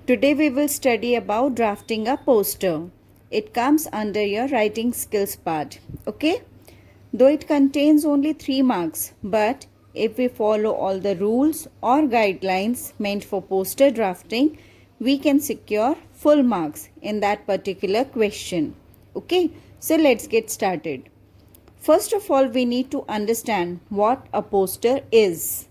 Today we will study about drafting a poster. It comes under your writing skills part. Okay? Though it contains only 3 marks, but if we follow all the rules or guidelines meant for poster drafting, we can secure full marks in that particular question. Okay? So let's get started. First of all, we need to understand what a poster is.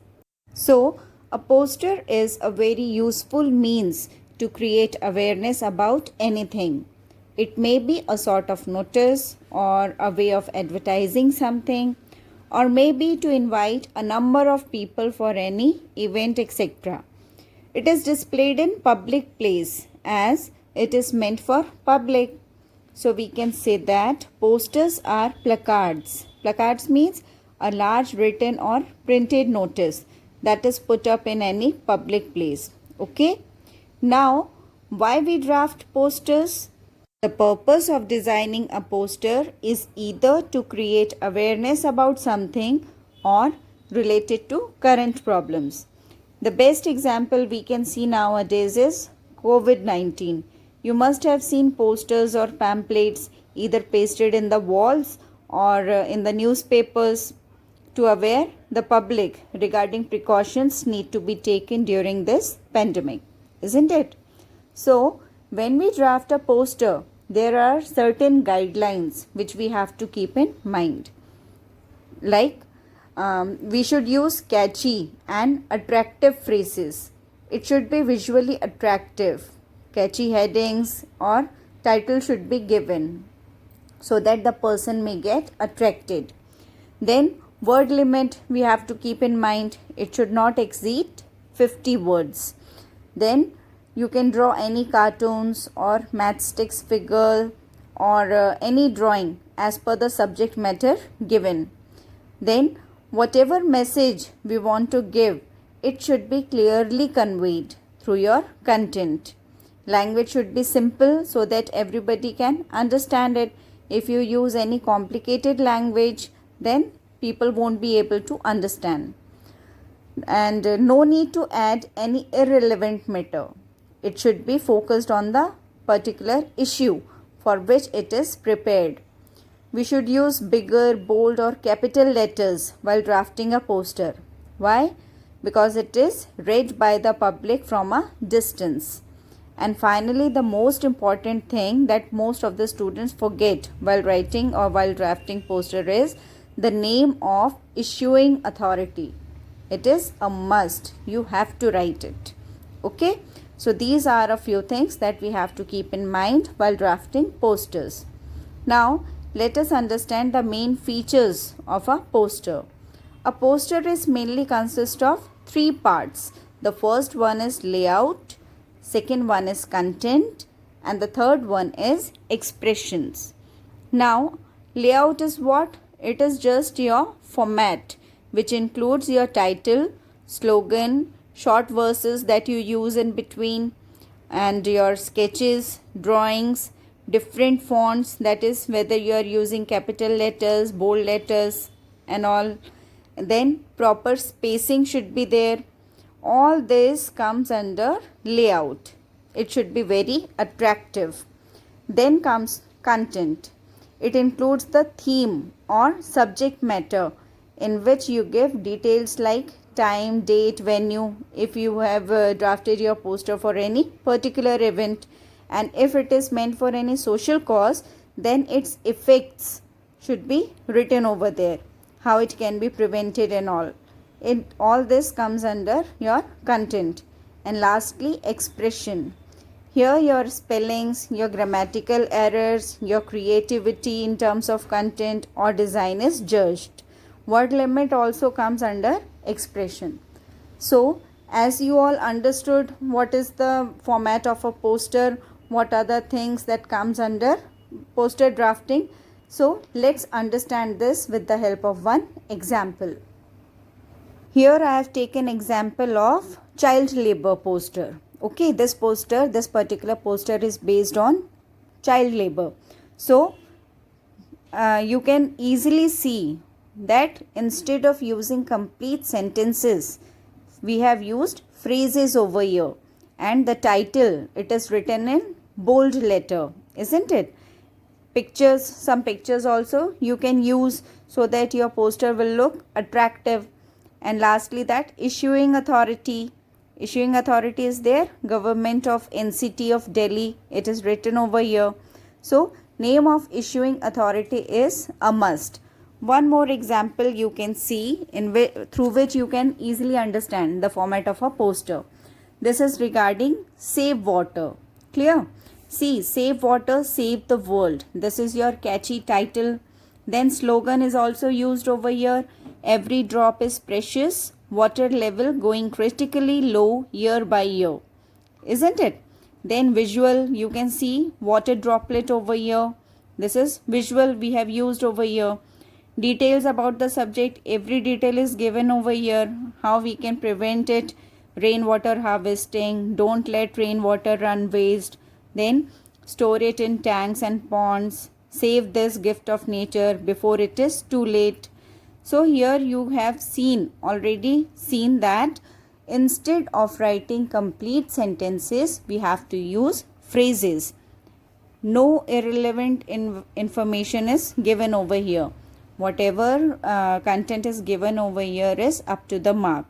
So, a poster is a very useful means to create awareness about anything. It may be a sort of notice or a way of advertising something, or maybe to invite a number of people for any event, etc. It is displayed in public place as it is meant for public. So we can say that posters are placards. Placards means a large written or printed notice that is put up in any public place. Okay? Now, why we draft posters? The purpose of designing a poster is either to create awareness about something or related to current problems. The best example we can see nowadays is COVID-19. You must have seen posters or pamphlets either pasted in the walls or in the newspapers to aware the public regarding precautions need to be taken during this pandemic, isn't it? So, when we draft a poster, there are certain guidelines which we have to keep in mind. Like, we should use catchy and attractive phrases. It should be visually attractive. Catchy headings or title should be given so that the person may get attracted. Then, word limit we have to keep in mind. It should not exceed 50 words. Then you can draw any cartoons or matchsticks figure or any drawing as per the subject matter given. Then whatever message we want to give, it should be clearly conveyed through your content. Language should be simple so that everybody can understand it. If you use any complicated language, then people won't be able to understand. And no need to add any irrelevant matter. It should be focused on the particular issue for which it is prepared. We should use bigger, bold or capital letters while drafting a poster. Why? Because it is read by the public from a distance. And finally, the most important thing that most of the students forget while writing or while drafting poster is the name of issuing authority. It is a must. You have to write it. Okay? So these are a few things that we have to keep in mind while drafting posters. Now, let us understand the main features of a poster. A poster is mainly consists of 3 parts. The first one is layout, second one is content, and the third one is expressions. Now, layout is what? It is just your format, which includes your title, slogan, short verses that you use in between, and your sketches, drawings, different fonts, that is whether you are using capital letters, bold letters and all. Then proper spacing should be there. All this comes under layout. It should be very attractive. Then comes content. It includes the theme or subject matter in which you give details like time, date, venue, if you have drafted your poster for any particular event, and if it is meant for any social cause, then its effects should be written over there, how it can be prevented and all. All this comes under your content. And lastly, expression. Here your spellings, your grammatical errors, your creativity in terms of content or design is judged. Word limit also comes under expression. So, as you all understood what is the format of a poster, what are the things that comes under poster drafting, so let's understand this with the help of one example. Here I have taken example of child labor poster. Okay, this particular poster is based on child labor. So, you can easily see that instead of using complete sentences, we have used phrases over here. and the title, it is written in bold letter, isn't it? Pictures, some pictures also you can use so that your poster will look attractive. And lastly, that issuing authority. Issuing authority is there, Government of NCT of Delhi, it is written over here. So name of issuing authority is a must. One more example you can see through which you can easily understand the format of a poster. This is regarding save water. Clear? See, save water, save the world. This is your catchy title. Then slogan is also used over here. Every drop is precious. Water level going critically low year by year. Isn't it? Then visual, you can see water droplet over here. This is visual we have used over here. Details about the subject, every detail is given over here. How we can prevent it. Rainwater harvesting, don't let rainwater run waste. Then store it in tanks and ponds. Save this gift of nature before it is too late. So here you have already seen that instead of writing complete sentences, we have to use phrases. No irrelevant information is given over here. Whatever content is given over here is up to the mark.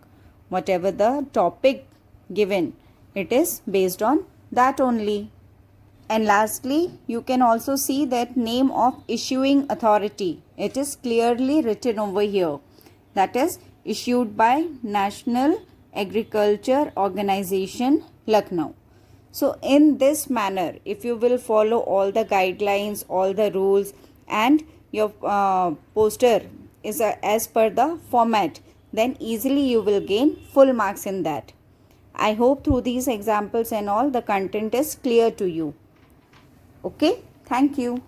Whatever the topic given, it is based on that only. And lastly, you can also see that name of issuing authority. It is clearly written over here. That is issued by National Agriculture Organization, Lucknow. So in this manner, if you will follow all the guidelines, all the rules, and your poster is as per the format, then easily you will gain full marks in that. I hope through these examples and all the content is clear to you. Okay, thank you.